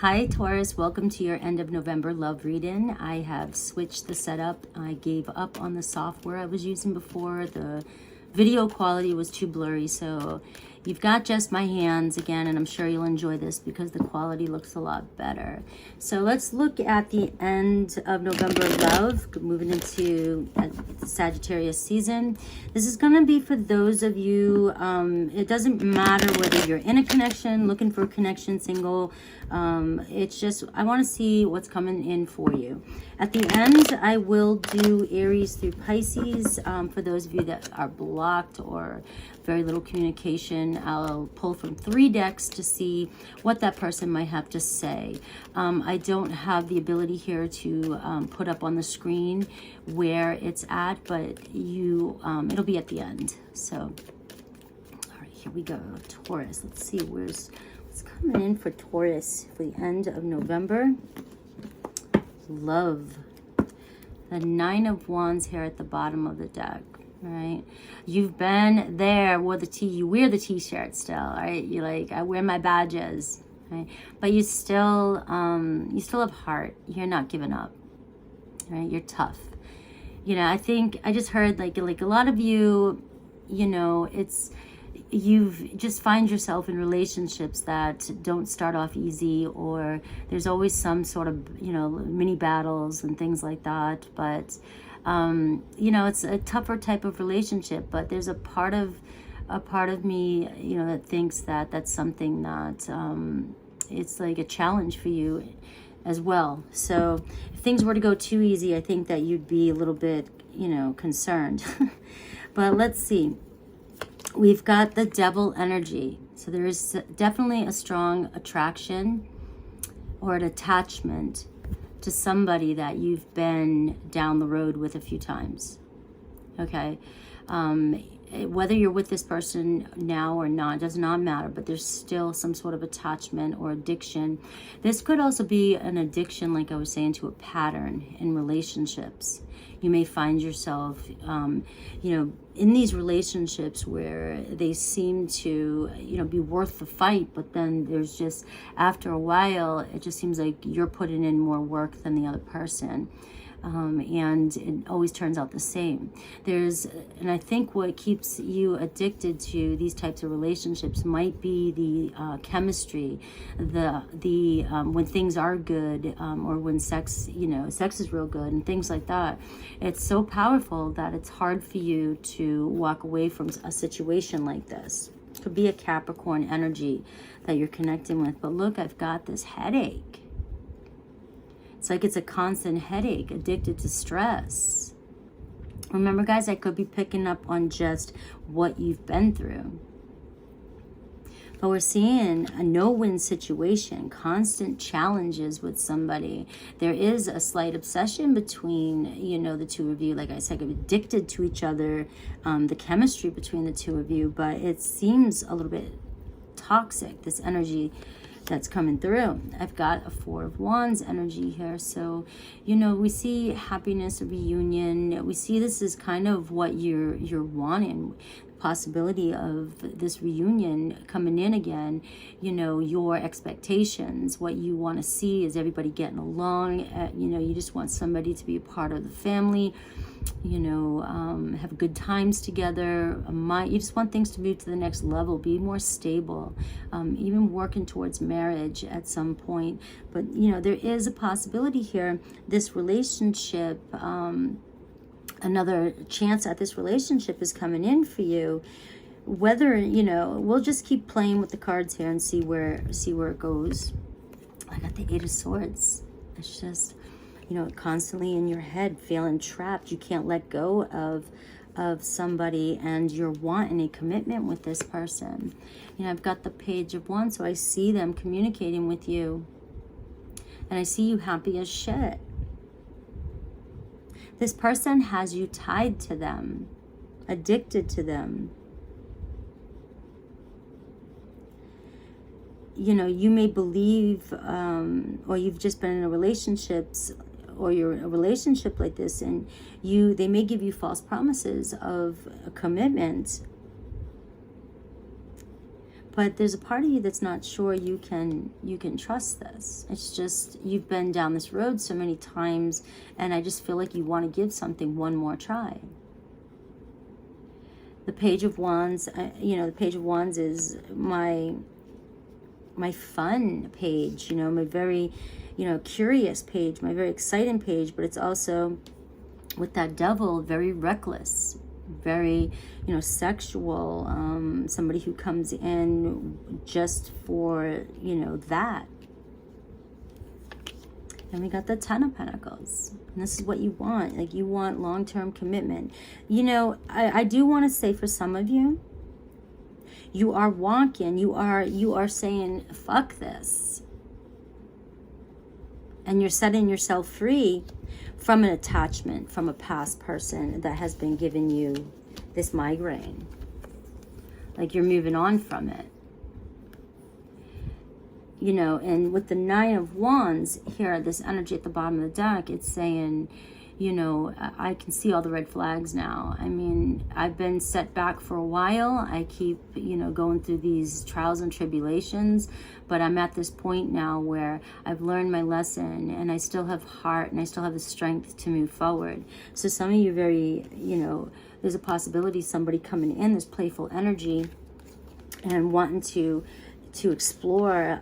Hi Taurus, welcome to your end of November love reading. I have switched the setup. I gave up on the software I was using before. The video quality was too blurry, so you've got just my hands again, and I'm sure you'll enjoy this because the quality looks a lot better. So let's look at the end of November love, moving into Sagittarius season. This is going to be for those of you, it doesn't matter whether you're in a connection, looking for a connection, single. It's just, I want to see what's coming in for you. At the end, I will do Aries through Pisces. For those of you that are blocked or very little communication, I'll pull from 3 decks to see what that person might have to say. I don't have the ability here to put up on the screen where it's at, but you, it'll be at the end. So, all right, here we go. Taurus, let's see what's coming in for Taurus for the end of November. Love. The 9 of Wands here at the bottom of the deck. Right, you've been there with you wear the t-shirt still, right? You're like, I wear my badges, right? But you still have heart. You're not giving up, right? You're tough. You know, I think I just heard like a lot of you, you know, you've just find yourself in relationships that don't start off easy, or there's always some sort of, you know, mini battles and things like that. But you know, it's a tougher type of relationship, but there's a part of me, you know, that thinks that that's something that it's like a challenge for you as well. So if things were to go too easy, I think that you'd be a little bit, you know, concerned. But let's see. We've got the Devil energy. So there is definitely a strong attraction or an attachment to somebody that you've been down the road with a few times. Okay, whether you're with this person now or not does not matter, but there's still some sort of attachment or addiction. This could also be an addiction, like I was saying, to a pattern in relationships. You may find yourself, you know, in these relationships where they seem to, you know, be worth the fight, but then there's just, after a while, it just seems like you're putting in more work than the other person. And it always turns out the same. And I think what keeps you addicted to these types of relationships might be the chemistry, when things are good, or when sex is real good and things like that. It's so powerful that it's hard for you to walk away from a situation like this. It could be a Capricorn energy that you're connecting with. But look, I've got this headache. It's like it's a constant headache, addicted to stress. Remember, guys, I could be picking up on just what you've been through. But we're seeing a no-win situation, constant challenges with somebody. There is a slight obsession between, you know, the two of you. Like I said, addicted to each other, the chemistry between the two of you. But it seems a little bit toxic, this energy that's coming through. I've got a 4 of Wands energy here. So, you know, we see happiness, a reunion. We see this is kind of what you're wanting. The possibility of this reunion coming in again. You know, your expectations, what you want to see is everybody getting along. You know, you just want somebody to be a part of the family. You know, have good times together. You just want things to move to the next level, be more stable, even working towards marriage at some point. But, you know, there is a possibility here, this relationship, another chance at this relationship is coming in for you. Whether, you know, we'll just keep playing with the cards here and see where it goes. I got the 8 of Swords. It's just, you know, constantly in your head, feeling trapped. You can't let go of somebody, and you're wanting a commitment with this person. You know, I've got the Page of Wands, so I see them communicating with you, and I see you happy as shit. This person has you tied to them, addicted to them. You know, you may believe, or you've just been in a relationships, or you're in a relationship like this, and they may give you false promises of a commitment, But there's a part of you that's not sure you can trust this. It's just, you've been down this road so many times, and I just feel like you want to give something one more try. The Page of Wands, the Page of Wands is my fun page, my very, curious page, my very exciting page, but it's also, with that Devil, very reckless, very, sexual, somebody who comes in just for, that. And we got the Ten of Pentacles. And this is what you want. Like, you want long-term commitment. I do want to say, for some of you, you are walking, you are saying, fuck this. And you're setting yourself free from an attachment, from a past person that has been giving you this migraine. Like, you're moving on from it. And with the Nine of Wands here, this energy at the bottom of the deck, it's saying, I can see all the red flags now. I mean, I've been set back for a while. I keep, going through these trials and tribulations, but I'm at this point now where I've learned my lesson, and I still have heart, and I still have the strength to move forward. So some of you very, there's a possibility somebody coming in, this playful energy, and wanting to explore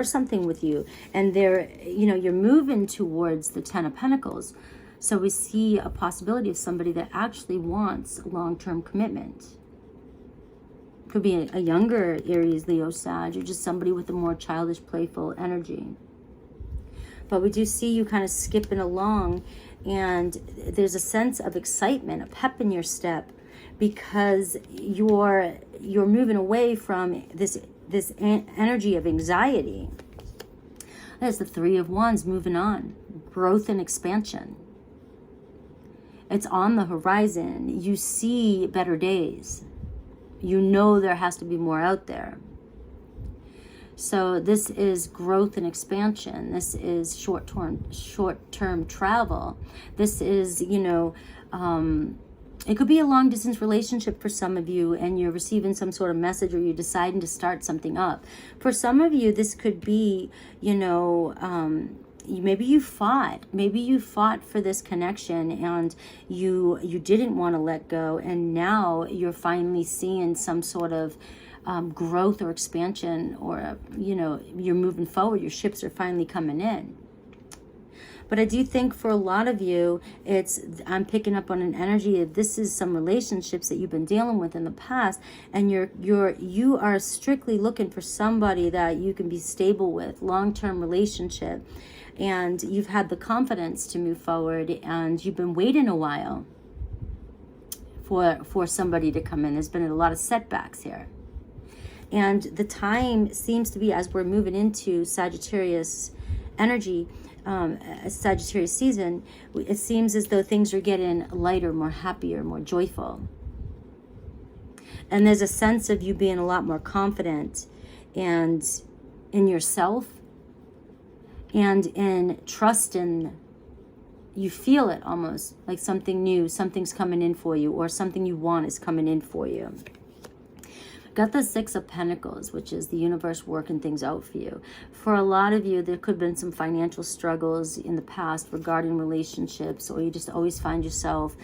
something with you, and they're, you're moving towards the Ten of Pentacles. So we see a possibility of somebody that actually wants long-term commitment. Could be a younger Aries, Leo, Sag, or just somebody with a more childish, playful energy. But we do see you kind of skipping along, and there's a sense of excitement, a pep in your step, because you're moving away from this energy of anxiety. There's the Three of Wands, moving on, growth and expansion. It's on the horizon. You see better days. There has to be more out there. So this is growth and expansion. This is short-term travel. This is, it could be a long-distance relationship for some of you, and you're receiving some sort of message, or you're deciding to start something up. For some of you, this could be, maybe you fought. Maybe you fought for this connection, and you didn't want to let go, and now you're finally seeing some sort of growth or expansion, or, you're moving forward. Your ships are finally coming in. But I do think for a lot of you, I'm picking up on an energy of, this is some relationships that you've been dealing with in the past, and you are strictly looking for somebody that you can be stable with, long-term relationship, and you've had the confidence to move forward, and you've been waiting a while for somebody to come in. There's been a lot of setbacks here. And the time seems to be, as we're moving into Sagittarius energy, Sagittarius season, it seems as though things are getting lighter, more happier, more joyful. And there's a sense of you being a lot more confident and in yourself, and in trust in, you feel it almost like something new, something's coming in for you, or something you want is coming in for you. Got the Six of Pentacles, which is the universe working things out for you. For a lot of you, there could have been some financial struggles in the past regarding relationships, or you just always find yourself,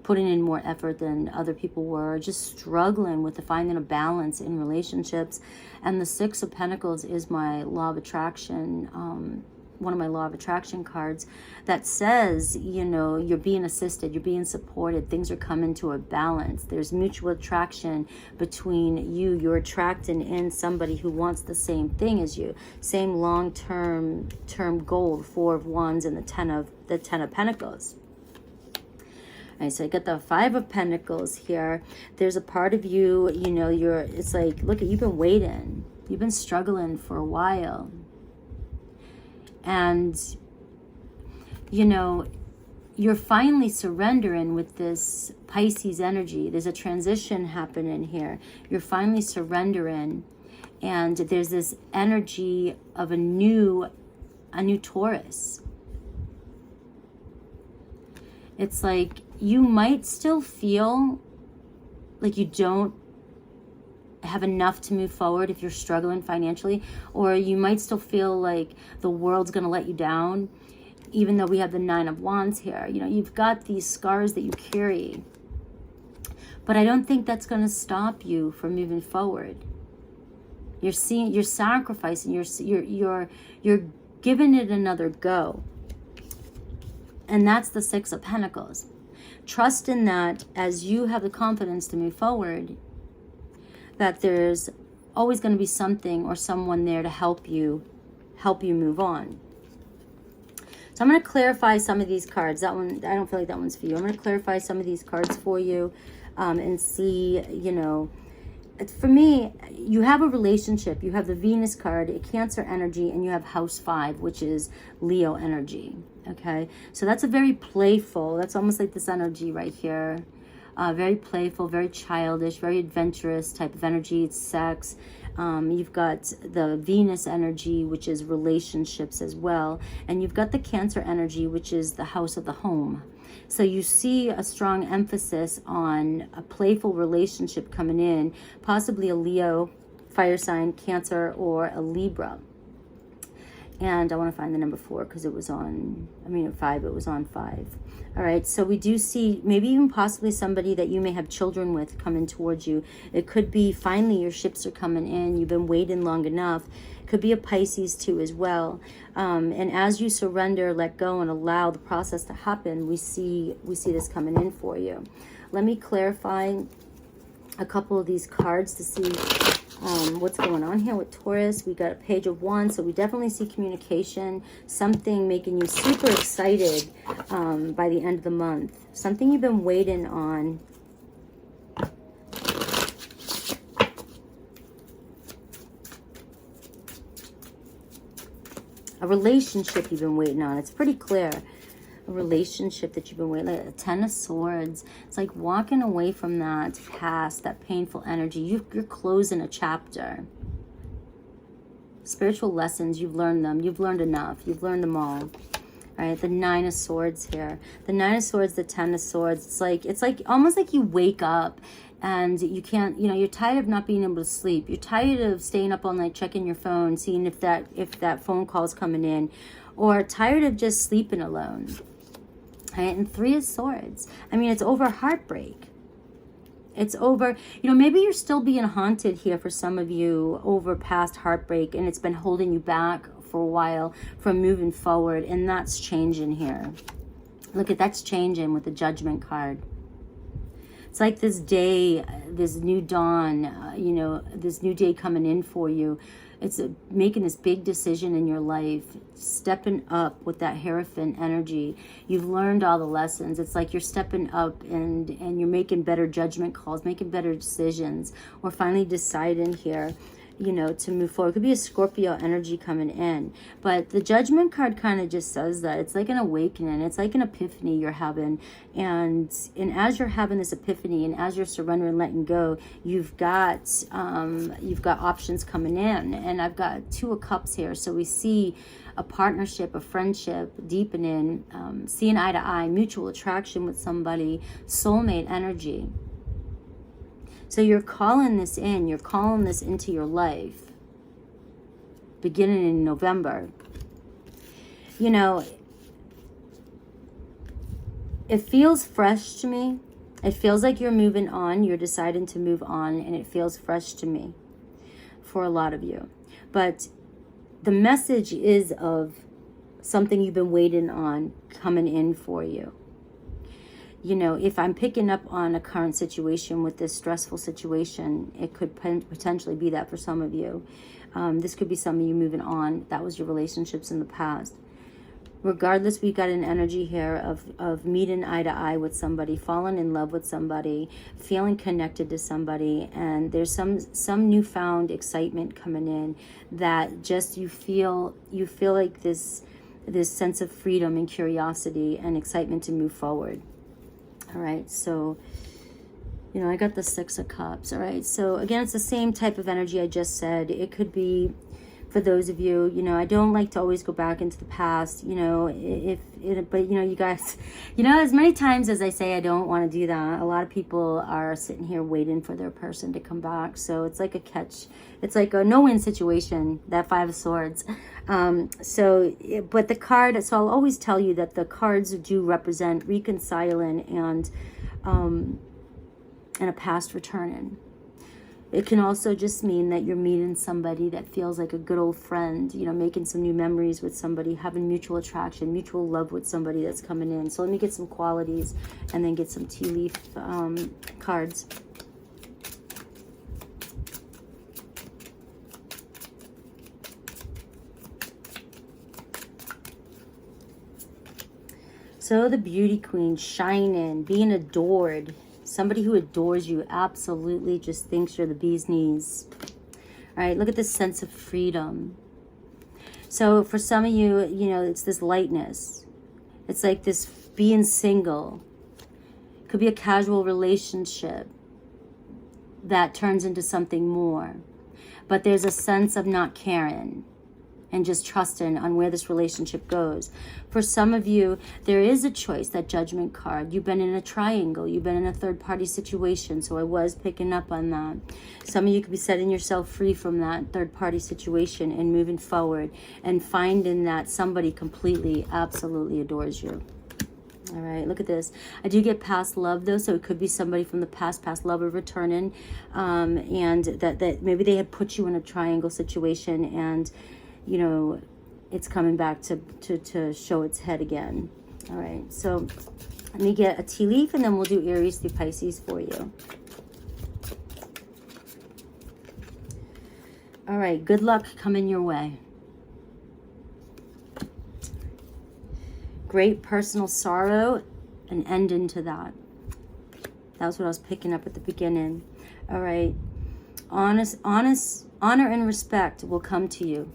putting in more effort than other people were, just struggling with finding a balance in relationships. And the Six of Pentacles is my law of attraction, one of my law of attraction cards, that says, you're being assisted, you're being supported, things are coming to a balance. There's mutual attraction between you. You're attracting in somebody who wants the same thing as you, same long-term goal. The Four of Wands and the Ten of Pentacles. All right, so I got the Five of Pentacles here. There's a part of you, it's like, look, you've been waiting, you've been struggling for a while. And, you're finally surrendering with this Pisces energy. There's a transition happening here. You're finally surrendering. And there's this energy of a new Taurus. It's like you might still feel like you don't have enough to move forward if you're struggling financially, or you might still feel like the world's going to let you down, even though we have the Nine of Wands here. You know, you've got these scars that you carry, but I don't think that's going to stop you from moving forward. You're sacrificing, you're giving it another go. And that's the Six of Pentacles. Trust in that as you have the confidence to move forward, that there's always going to be something or someone there to help you move on. So I'm going to clarify some of these cards. That one, I don't feel like that one's for you. I'm going to clarify some of these cards for you and see, you know, for me, you have a relationship. You have the Venus card, a Cancer energy, and you have House 5, which is Leo energy. Okay, so that's a very playful, that's almost like this energy right here. Very playful, very childish, very adventurous type of energy. It's sex. You've got the Venus energy, which is relationships as well. And you've got the Cancer energy, which is the house of the home. So you see a strong emphasis on a playful relationship coming in, possibly a Leo, fire sign, Cancer, or a Libra. And I want to find the number 4 because it was on, I mean at 5, it was on 5. All right, so we do see maybe even possibly somebody that you may have children with coming towards you. It could be finally your ships are coming in. You've been waiting long enough. It could be a Pisces too as well. And as you surrender, let go, and allow the process to happen, we see this coming in for you. Let me clarify a couple of these cards to see what's going on here with Taurus. We got a Page of Wands, so we definitely see communication, something making you super excited by the end of the month, something you've been waiting on. A relationship you've been waiting on. It's pretty clear. A relationship that you've been waiting, like a Ten of Swords. It's like walking away from that past, that painful energy. You're closing a chapter. Spiritual lessons, you've learned them. You've learned enough. You've learned them all. All right, the Nine of Swords here. The Nine of Swords, the Ten of Swords. It's like almost like you wake up and you can't, you know, you're tired of not being able to sleep. You're tired of staying up all night checking your phone, seeing if that phone call's coming in, or tired of just sleeping alone. Right? And Three of Swords. I mean, it's over heartbreak. It's over, you know, maybe you're still being haunted here for some of you over past heartbreak, and it's been holding you back for a while from moving forward, and that's changing here. Look at that's changing with the Judgment card. It's like this day, this new dawn, you know, this new day coming in for you. It's making this big decision in your life, stepping up with that Hierophant energy. You've learned all the lessons. It's like you're stepping up and you're making better judgment calls, making better decisions, or finally deciding here, you know, to move forward. It could be a Scorpio energy coming in. But the Judgment card kind of just says that. It's like an awakening. It's like an epiphany you're having. And as you're having this epiphany and as you're surrendering, letting go, you've got options coming in. And I've got Two of Cups here. So we see a partnership, a friendship deepening, seeing eye to eye, mutual attraction with somebody, soulmate energy. So you're calling this in, you're calling this into your life, beginning in November. You know, it feels fresh to me. It feels like you're moving on, you're deciding to move on, and it feels fresh to me for a lot of you. But the message is of something you've been waiting on coming in for you. You know, if I'm picking up on a current situation with this stressful situation, it could potentially be that for some of you. This could be some of you moving on. That was your relationships in the past. Regardless, we got an energy here of meeting eye to eye with somebody, falling in love with somebody, feeling connected to somebody, and there's some newfound excitement coming in that just you feel like this sense of freedom and curiosity and excitement to move forward. All right, so, you know, I got the Six of Cups. All right, so again, it's the same type of energy I just said. It could be for those of you, you know, I don't like to always go back into the past, you know, but you know, you guys, you know, as many times as I say I don't want to do that, a lot of people are sitting here waiting for their person to come back. So it's like a catch, it's like a no-win situation, that Five of Swords. But the card, so I'll always tell you that the cards do represent reconciling and a past returning. It can also just mean that you're meeting somebody that feels like a good old friend, you know, making some new memories with somebody, having mutual attraction, mutual love with somebody that's coming in. So let me get some qualities and then get some tea leaf cards. So the beauty queen, shining, being adored. Somebody who adores you absolutely just thinks you're the bee's knees. All right, look at this sense of freedom. So for some of you, you know, it's this lightness. It's like this being single. It could be a casual relationship that turns into something more. But there's a sense of not caring and just trusting on where this relationship goes. For some of you, there is a choice, that Judgment card. You've been in a triangle. You've been in a third-party situation, so I was picking up on that. Some of you could be setting yourself free from that third-party situation and moving forward and finding that somebody completely, absolutely adores you. All right, look at this. I do get past love, though, so it could be somebody from the past lover returning, and that maybe they had put you in a triangle situation, and you know, it's coming back to show its head again. All right, so let me get a tea leaf and then we'll do Aries through Pisces for you. All right, good luck coming your way. Great personal sorrow, an ending to that. That was what I was picking up at the beginning. All right, honor and respect will come to you.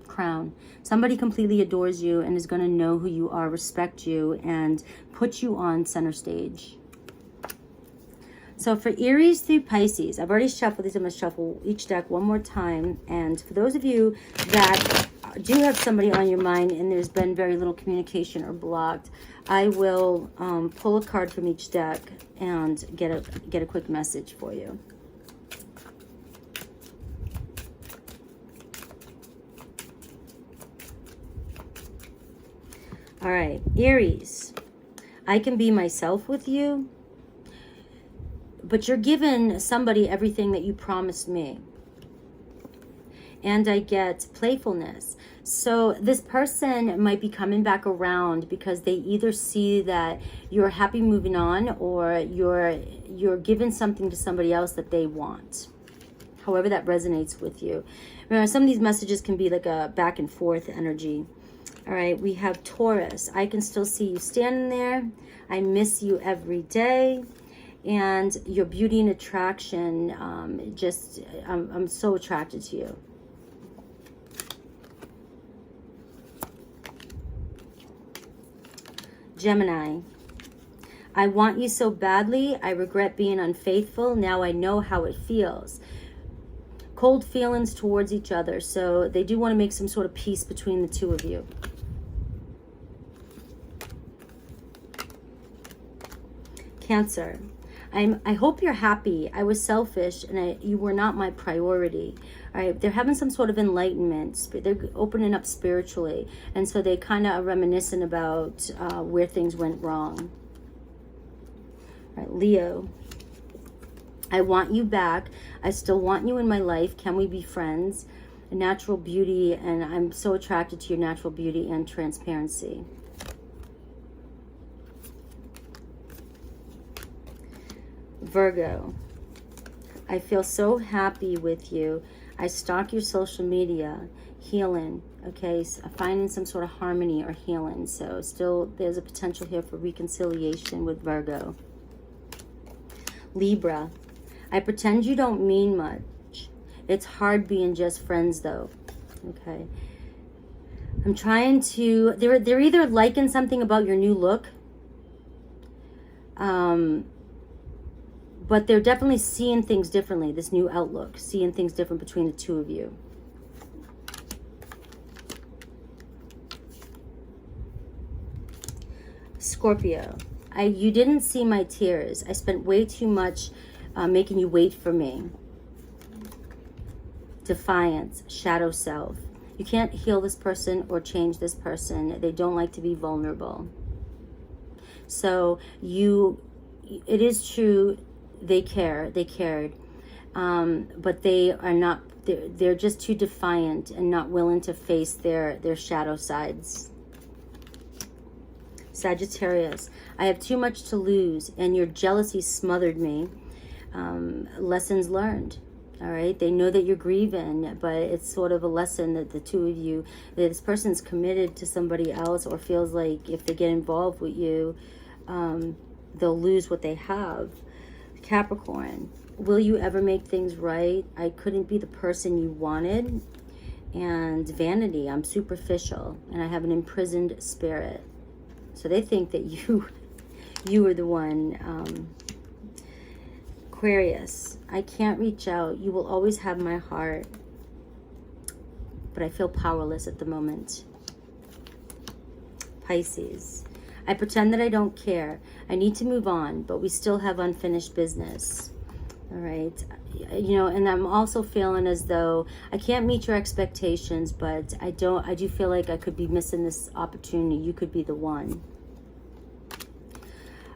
Crown. Somebody completely adores you and is going to know who you are, respect you, and put you on center stage. So for Aries through Pisces, I've already shuffled these. I'm going to shuffle each deck one more time. And for those of you that do have somebody on your mind and there's been very little communication or blocked, I will pull a card from each deck and get a quick message for you. All right, Aries, I can be myself with you, but you're giving somebody everything that you promised me. And I get playfulness. So this person might be coming back around because they either see that you're happy moving on, or you're giving something to somebody else that they want. However that resonates with you. Remember, some of these messages can be like a back and forth energy. All right, we have Taurus. I can still see you standing there. I miss you every day. And your beauty and attraction, I'm so attracted to you. Gemini. I want you so badly. I regret being unfaithful. Now I know how it feels. Cold feelings towards each other. So they do want to make some sort of peace between the two of you. Cancer. I hope you're happy. I was selfish and you were not my priority. All right, they're having some sort of enlightenment. They're opening up spiritually. And so they kind of are reminiscent about where things went wrong. All right, Leo. I want you back. I still want you in my life. Can we be friends? Natural beauty, and I'm so attracted to your natural beauty and transparency. Virgo. I feel so happy with you. I stalk your social media. Healing. Okay, so finding some sort of harmony or healing. So still there's a potential here for reconciliation with Virgo. Libra. I pretend you don't mean much. It's hard being just friends though. Okay. I'm trying to, they're either liking something about your new look, but they're definitely seeing things differently, this new outlook, seeing things different between the two of you. Scorpio, you didn't see my tears. I spent way too much making you wait for me. Defiance, shadow self. You can't heal this person or change this person. They don't like to be vulnerable. So it is true, they cared, but they are not, they're just too defiant and not willing to face their shadow sides. Sagittarius, I have too much to lose and your jealousy smothered me. Lessons learned. All right, they know that you're grieving, but it's sort of a lesson that the two of you, that this person's committed to somebody else, or feels like if they get involved with you, they'll lose what they have. Capricorn, will you ever make things right? I couldn't be the person you wanted. And vanity, I'm superficial and I have an imprisoned spirit. So they think that you are the one. Aquarius, I can't reach out. You will always have my heart, but I feel powerless at the moment. Pisces, I pretend that I don't care. I need to move on, but we still have unfinished business. All right. You know, and I'm also feeling as though I can't meet your expectations, but I do feel like I could be missing this opportunity. You could be the one.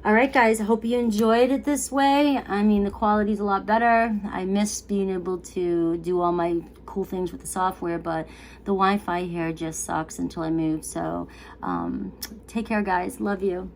All right, guys, I hope you enjoyed it this way. I mean, the quality's a lot better. I miss being able to do all my cool things with the software, but the Wi-Fi here just sucks until I move. So take care, guys. Love you.